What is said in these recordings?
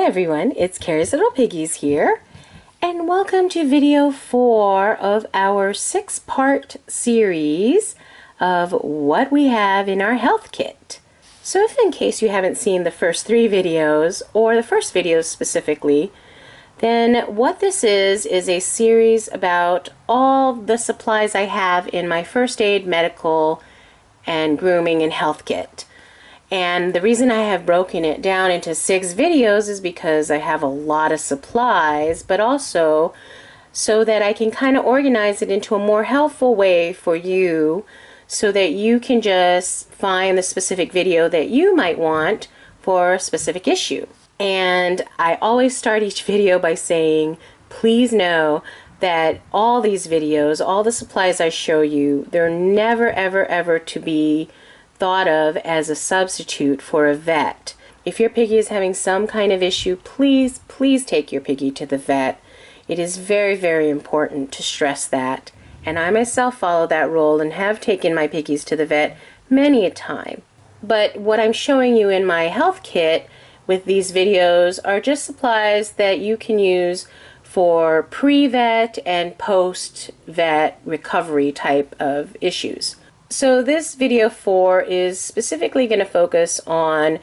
everyone, it's Carrie's Little Piggies here, and welcome to video 4 of our 6-part series of what we have in our health kit. So if in case you haven't seen the first 3 videos, or the first video specifically, then what this is a series about all the supplies I have in my first aid, medical, and grooming and health kit. And the reason I have broken it down into 6 videos is because I have a lot of supplies, but also so that I can kind of organize it into a more helpful way for you so that you can just find the specific video that you might want for a specific issue. And I always start each video by saying, please know that all these videos, all the supplies I show you, they're never ever to be thought of as a substitute for a vet. If your piggy is having some kind of issue, please take your piggy to the vet. It is very important to stress that. And I myself follow that rule and have taken my piggies to the vet many a time. But what I'm showing you in my health kit with these videos are just supplies that you can use for pre-vet and post-vet recovery type of issues. So this video 4 is specifically going to focus on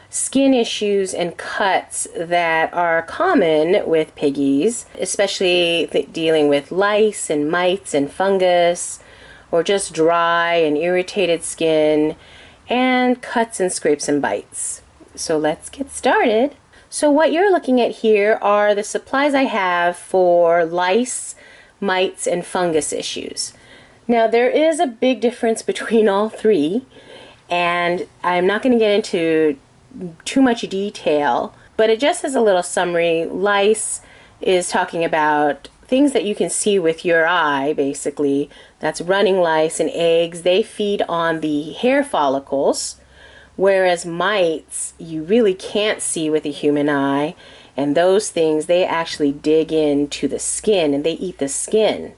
skin issues and cuts that are common with piggies, especially dealing with lice and mites and fungus, or just dry and irritated skin, and cuts and scrapes and bites. So let's get started. So what you're looking at here are the supplies I have for lice, mites, and fungus issues. Now there is a big difference between all 3, and I'm not going to get into too much detail, but it just as a little summary, lice is talking about things that you can see with your eye, basically. That's running lice and eggs. They feed on the hair follicles, whereas mites you really can't see with a human eye, and those things, they actually dig into the skin and they eat the skin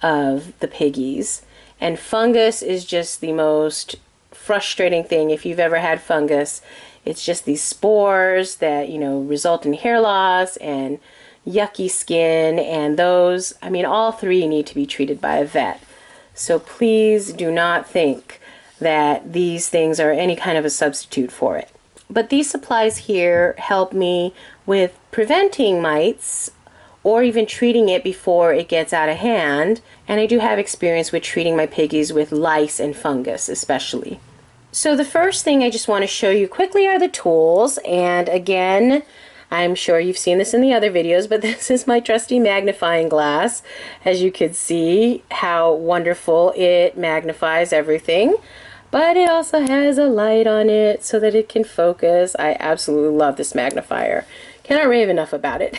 of the piggies. And fungus is just the most frustrating thing. If you've ever had fungus, it's just these spores that, result in hair loss and yucky skin, and those, all 3 need to be treated by a vet. So please do not think that these things are any kind of a substitute for it. But these supplies here help me with preventing mites or even treating it before it gets out of hand. And I do have experience with treating my piggies with lice and fungus especially. So the first thing I just want to show you quickly are the tools. And again, I'm sure you've seen this in the other videos, but this is my trusty magnifying glass. As you can see how wonderful it magnifies everything. But it also has a light on it so that it can focus. I absolutely love this magnifier. Cannot rave enough about it.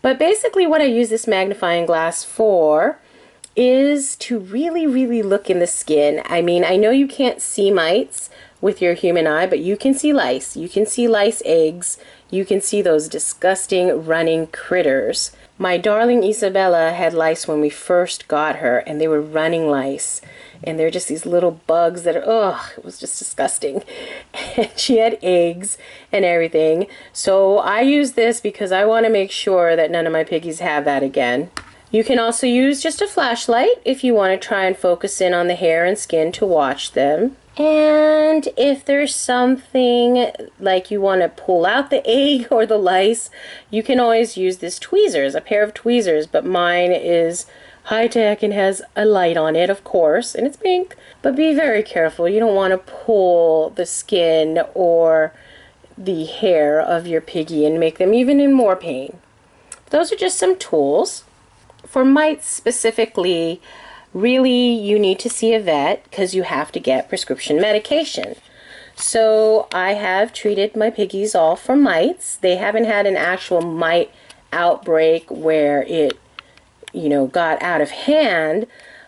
But basically what I use this magnifying glass for is to really look in the skin. I know you can't see mites with your human eye, but you can see lice. You can see lice eggs. You can see those disgusting running critters. My darling Isabella had lice when we first got her, and they were running lice. And they're just these little bugs that are, it was just disgusting. And she had eggs and everything. So I use this because I want to make sure that none of my piggies have that again. You can also use just a flashlight if you want to try and focus in on the hair and skin to watch them. And if there's something like you want to pull out the egg or the lice, you can always use this tweezers, a pair of tweezers, but mine is high-tech and has a light on it, of course, and it's pink. But be very careful. You don't want to pull the skin or the hair of your piggy and make them even in more pain. Those are just some tools. For mites specifically, really you need to see a vet because you have to get prescription medication. So I have treated my piggies all for mites. They haven't had an actual mite outbreak where it got out of hand,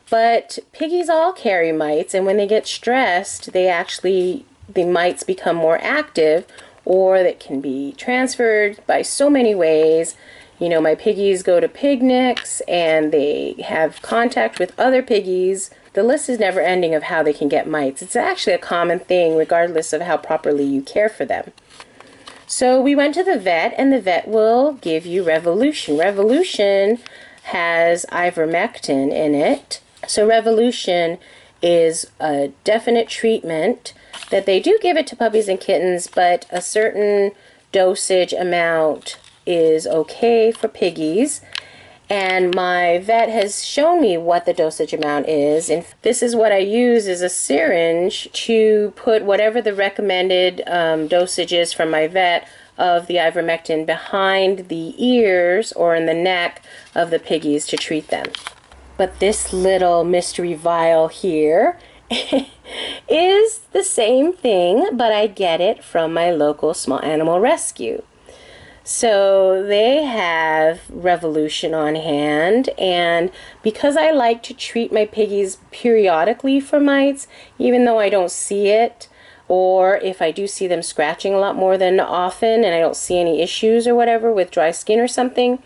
but piggies all carry mites, and when they get stressed, the mites become more active, or that can be transferred by so many ways. My piggies go to picnics and they have contact with other piggies. The list is never ending of how they can get mites. It's actually a common thing regardless of how properly you care for them. So we went to the vet, and the vet will give you Revolution. Revolution has ivermectin in it. So Revolution is a definite treatment that they do give it to puppies and kittens, but a certain dosage amount is okay for piggies. And my vet has shown me what the dosage amount is, and this is what I use, is a syringe to put whatever the recommended dosage is from my vet of the ivermectin behind the ears or in the neck of the piggies to treat them. But this little mystery vial here is the same thing, but I get it from my local small animal rescue. So they have Revolution on hand, and because I like to treat my piggies periodically for mites, even though I don't see it, or if I do see them scratching a lot more than often and I don't see any issues or whatever with dry skin or something,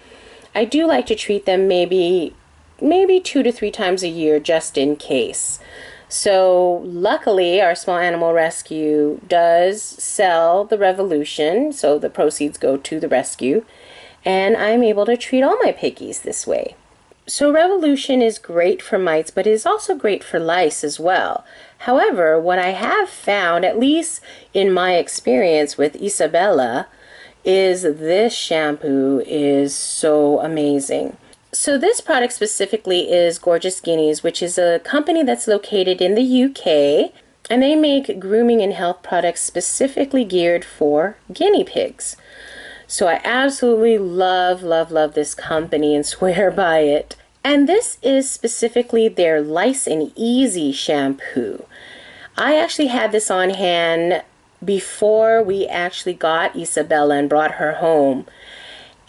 I do like to treat them maybe 2 to 3 times a year just in case. So luckily our small animal rescue does sell the Revolution, so the proceeds go to the rescue, and I'm able to treat all my piggies this way. So Revolution is great for mites, but it is also great for lice as well. However, what I have found, at least in my experience with Isabella, is this shampoo is so amazing. So this product specifically is Gorgeous Guineas, which is a company that's located in the UK, and they make grooming and health products specifically geared for guinea pigs. So I absolutely love this company and swear by it. And this is specifically their Lice and Easy shampoo. I actually had this on hand before we actually got Isabella and brought her home.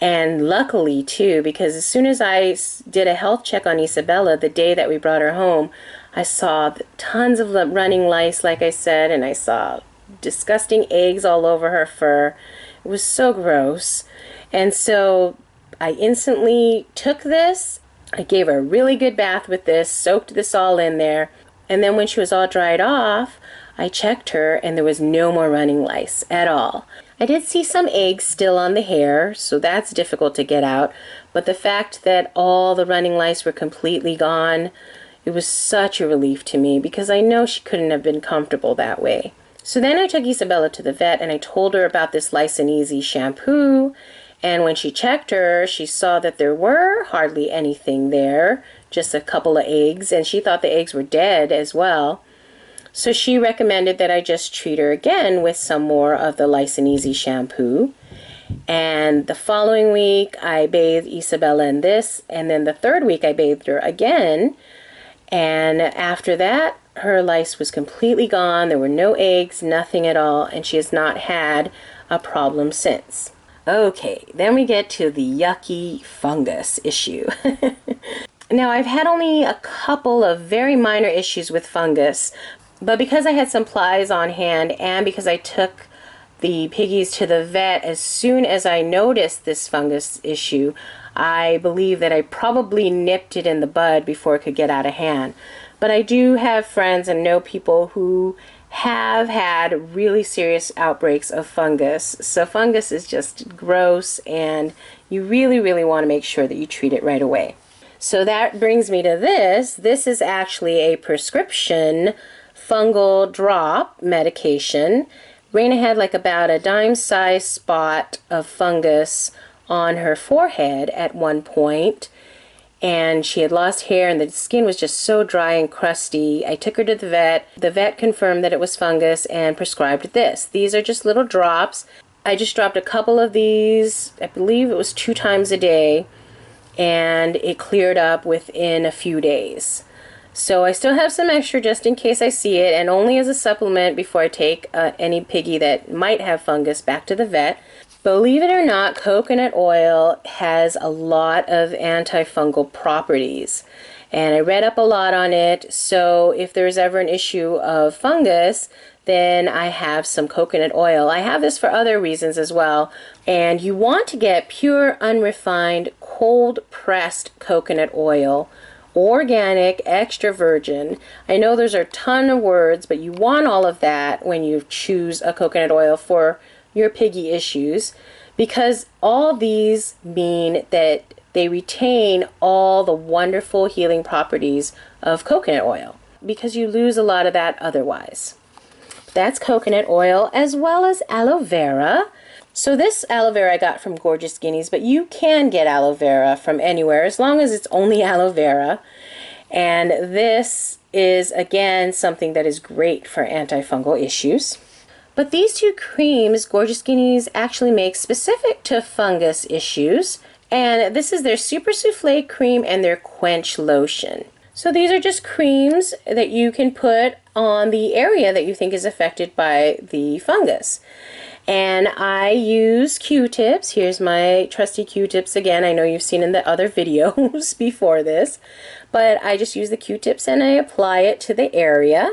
And luckily too, because as soon as I did a health check on Isabella the day that we brought her home, I saw tons of running lice, like I said, and I saw disgusting eggs all over her fur. It was so gross. And so I instantly took this. I gave her a really good bath with this, soaked this all in there, and then when she was all dried off, I checked her and there was no more running lice at all. I did see some eggs still on the hair, so that's difficult to get out, but the fact that all the running lice were completely gone, it was such a relief to me because I know she couldn't have been comfortable that way. So then I took Isabella to the vet and I told her about this Lice and Easy shampoo, and when she checked her, she saw that there were hardly anything there, just a couple of eggs, and she thought the eggs were dead as well. So she recommended that I just treat her again with some more of the Lice and Easy shampoo. And the following week I bathed Isabella in this, and then the third week I bathed her again. And after that, her lice was completely gone. There were no eggs, nothing at all, and she has not had a problem since. Okay, then we get to the yucky fungus issue. Now, I've had only a couple of very minor issues with fungus, but because I had some plies on hand and because I took the piggies to the vet as soon as I noticed this fungus issue, I believe that I probably nipped it in the bud before it could get out of hand. But I do have friends and know people who have had really serious outbreaks of fungus. So fungus is just gross, and you really want to make sure that you treat it right away. So that brings me to this. This is actually a prescription fungal drop medication. Raina had like about a dime-sized spot of fungus on her forehead at one point, and she had lost hair and the skin was just so dry and crusty. I took her to the vet. The vet confirmed that it was fungus and prescribed this. These are just little drops. I just dropped a couple of these, I believe it was 2 times a day, and it cleared up within a few days. So I still have some extra just in case I see it, and only as a supplement before I take any piggy that might have fungus back to the vet. Believe it or not, coconut oil has a lot of antifungal properties, and I read up a lot on it, so if there's ever an issue of fungus, then I have some coconut oil. I have this for other reasons as well, and you want to get pure, unrefined, cold-pressed coconut oil, organic, extra virgin. I know there's a ton of words, but you want all of that when you choose a coconut oil for your piggy issues, because all these mean that they retain all the wonderful healing properties of coconut oil, because you lose a lot of that otherwise. That's coconut oil, as well as aloe vera. So this aloe vera I got from Gorgeous Guineas, but you can get aloe vera from anywhere as long as it's only aloe vera. And this is, again, something that is great for antifungal issues. But these two creams Gorgeous Guineas actually makes specific to fungus issues. And this is their Super Souffle Cream and their Quench Lotion. So these are just creams that you can put on the area that you think is affected by the fungus. And I use Q-tips. Here's my trusty Q-tips again. I know you've seen in the other videos before this, but I just use the Q-tips and I apply it to the area.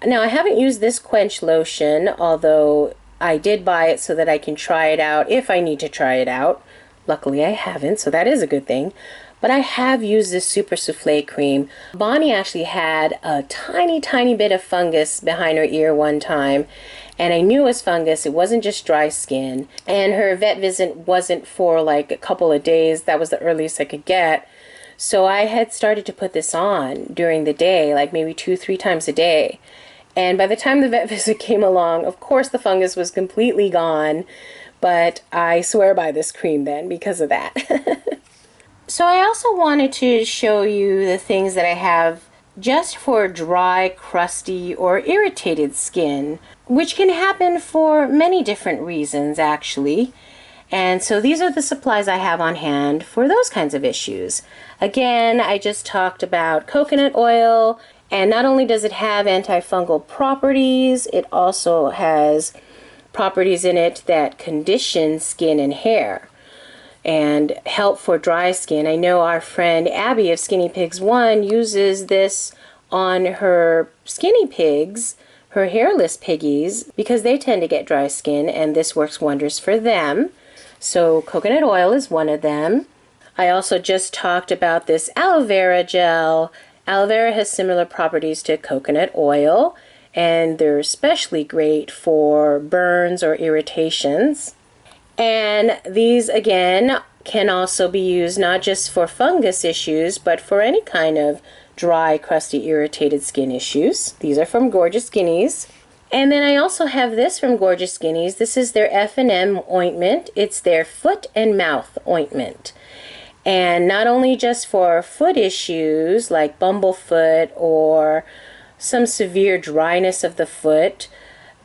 Now, I haven't used this Quench Lotion, although I did buy it so that I can try it out if I need to try it out. Luckily, I haven't, so that is a good thing. But I have used this Super Souffle Cream. Bonnie actually had a tiny bit of fungus behind her ear one time, and I knew it was fungus. It wasn't just dry skin. And her vet visit wasn't for like a couple of days. That was the earliest I could get. So I had started to put this on during the day, like maybe 2-3 times a day. And by the time the vet visit came along, of course the fungus was completely gone. But I swear by this cream then because of that. So I also wanted to show you the things that I have just for dry, crusty, or irritated skin, which can happen for many different reasons actually. And so these are the supplies I have on hand for those kinds of issues. Again, I just talked about coconut oil, and not only does it have antifungal properties, it also has properties in it that condition skin and hair and help for dry skin. I know our friend Abby of Skinny Pigs 1 uses this on her skinny pigs, her hairless piggies, because they tend to get dry skin, and this works wonders for them. So coconut oil is one of them. I also just talked about this aloe vera gel. Aloe vera has similar properties to coconut oil, and they're especially great for burns or irritations. And these, again, can also be used not just for fungus issues, but for any kind of dry, crusty, irritated skin issues. These are from Gorgeous Guineas. And then I also have this from Gorgeous Guineas. This is their F&M ointment. It's their foot and mouth ointment. And not only just for foot issues like bumblefoot or some severe dryness of the foot,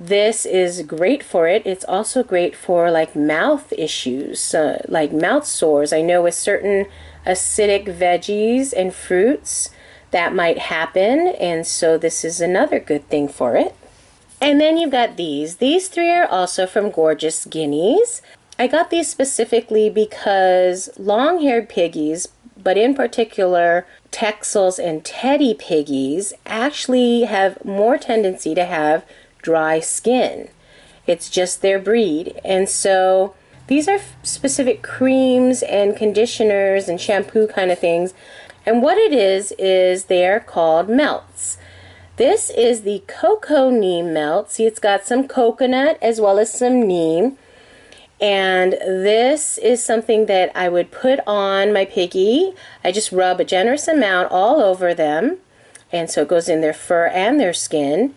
this is great for it. It's also great for like mouth issues, like mouth sores. I know with certain acidic veggies and fruits that might happen, and so this is another good thing for it. And then you've got these. These three are also from Gorgeous Guineas. I got these specifically because long-haired piggies, but in particular Texels and Teddy piggies, actually have more tendency to have dry skin. It's just their breed. And so these are specific creams and conditioners and shampoo kind of things. And what it is they are called melts. This is the cocoa neem melt. See, it's got some coconut as well as some neem. And this is something that I would put on my piggy. I just rub a generous amount all over them. And so it goes in their fur and their skin.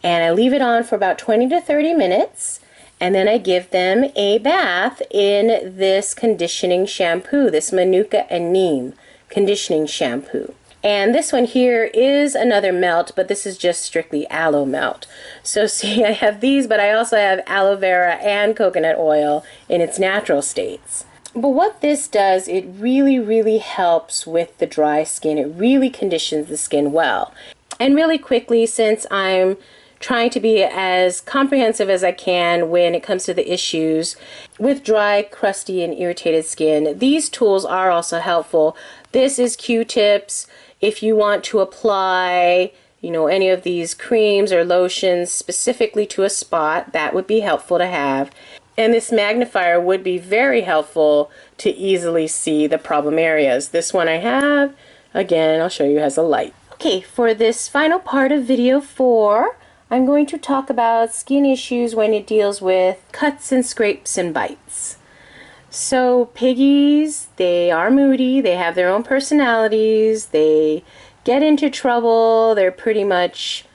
And I leave it on for about 20 to 30 minutes. And then I give them a bath in this conditioning shampoo, this Manuka and Neem conditioning shampoo. And this one here is another melt, but this is just strictly aloe melt. So see, I have these, but I also have aloe vera and coconut oil in its natural states. But what this does, it really helps with the dry skin. It really conditions the skin well. And really quickly, since I'm trying to be as comprehensive as I can when it comes to the issues with dry, crusty, and irritated skin, these tools are also helpful. This is Q-tips. If you want to apply, any of these creams or lotions specifically to a spot, that would be helpful to have. And this magnifier would be very helpful to easily see the problem areas. This one I have, again, I'll show you, has a light. Okay, for this final part of video 4, I'm going to talk about skin issues when it deals with cuts and scrapes and bites. So piggies, they are moody, they have their own personalities, they get into trouble, they pretty much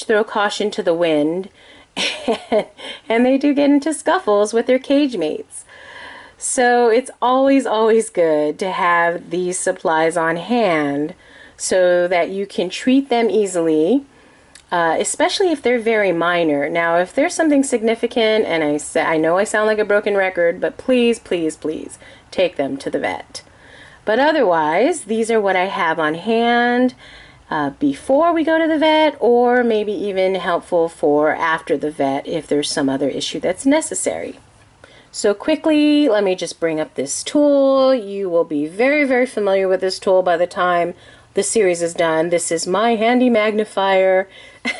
throw caution to the wind, and they do get into scuffles with their cage mates. So it's always good to have these supplies on hand so that you can treat them easily, especially if they're very minor. Now, if there's something significant, and I know I sound like a broken record, but please take them to the vet. But otherwise, these are what I have on hand before we go to the vet, or maybe even helpful for after the vet if there's some other issue that's necessary. So quickly, let me just bring up this tool. You will be very familiar with this tool by the time the series is done. This is my handy magnifier,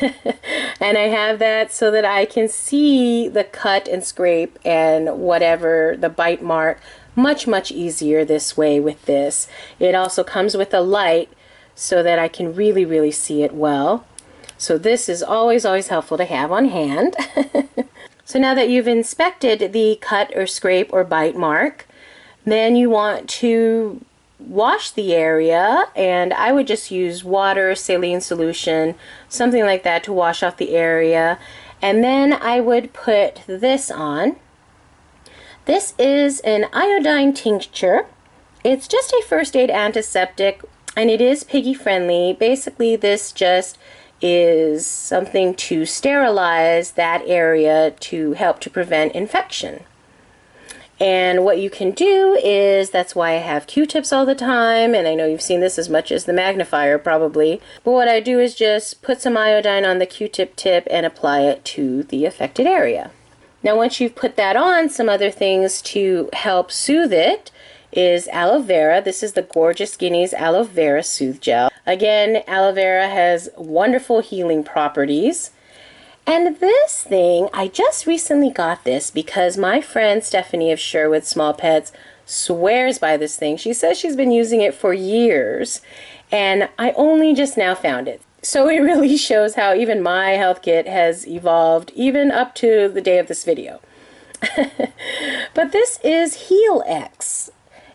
and I have that so that I can see the cut and scrape and whatever the bite mark much easier this way with this. It also comes with a light so that I can really see it well. So this is always helpful to have on hand. So now that you've inspected the cut or scrape or bite mark, then you want to wash the area, and I would just use water, saline solution, something like that to wash off the area. And then I would put this on. This is an iodine tincture. It's just a first aid antiseptic, and it is piggy friendly. Basically, this just is something to sterilize that area to help to prevent infection. And what you can do is, that's why I have Q-tips all the time, and I know you've seen this as much as the magnifier probably, but what I do is just put some iodine on the Q-tip tip and apply it to the affected area. Now once you've put that on, some other things to help soothe it is aloe vera. This is the Gorgeous Guinea's aloe vera soothe gel. Again, aloe vera has wonderful healing properties. And this thing, I just recently got this because my friend Stephanie of Sherwood Small Pets swears by this thing. She says she's been using it for years, and I only just now found it. So it really shows how even my health kit has evolved even up to the day of this video. But this is Heal X.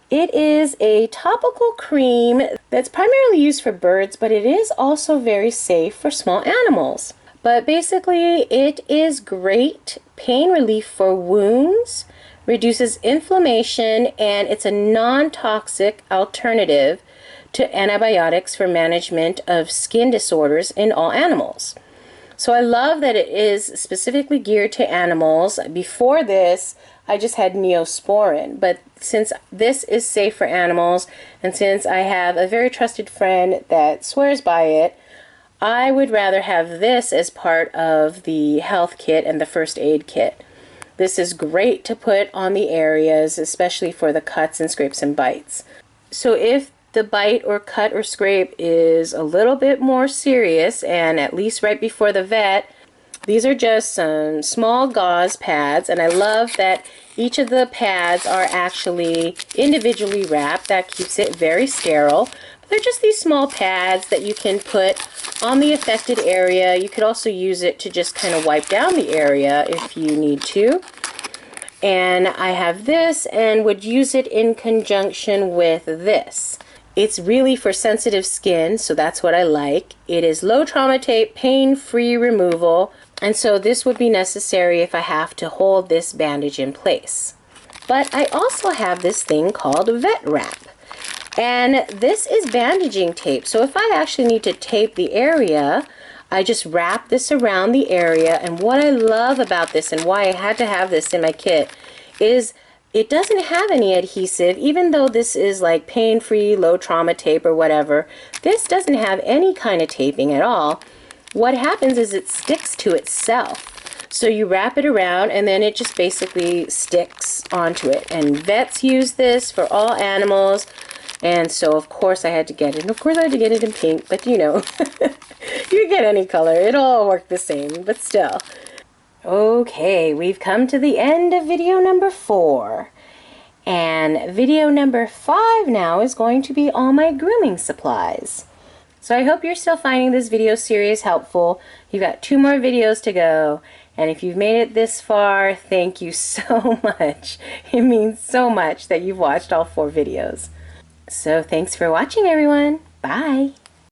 It is a topical cream that's primarily used for birds, but it is also very safe for small animals. But basically, it is great pain relief for wounds, reduces inflammation, and it's a non-toxic alternative to antibiotics for management of skin disorders in all animals. So I love that it is specifically geared to animals. Before this, I just had Neosporin, but since this is safe for animals, and since I have a very trusted friend that swears by it, I would rather have this as part of the health kit and the first aid kit. This is great to put on the areas, especially for the cuts and scrapes and bites. So if the bite or cut or scrape is a little bit more serious, and at least right before the vet, these are just some small gauze pads, and I love that each of the pads are actually individually wrapped. That keeps it very sterile. They're just these small pads that you can put on the affected area. You could also use it to just kind of wipe down the area if you need to. And I have this and would use it in conjunction with this. It's really for sensitive skin, so that's what I like. It is low trauma tape, pain-free removal, and so this would be necessary if I have to hold this bandage in place. But I also have this thing called vet wrap. And this is bandaging tape. So if I actually need to tape the area, I just wrap this around the area. And what I love about this and why I had to have this in my kit is it doesn't have any adhesive. Even though this is like pain-free, low trauma tape or whatever, this doesn't have any kind of taping at all. What happens is it sticks to itself. So you wrap it around and then it just basically sticks onto it. And vets use this for all animals. And so, of course, I had to get it. And of course, I had to get it in pink, but you know, you get any color. It'll all work the same, but still. Okay, we've come to the end of video number 4. And video number 5 now is going to be all my grooming supplies. So I hope you're still finding this video series helpful. You've got 2 more videos to go. And if you've made it this far, thank you so much. It means so much that you've watched all 4 videos. So thanks for watching, everyone. Bye.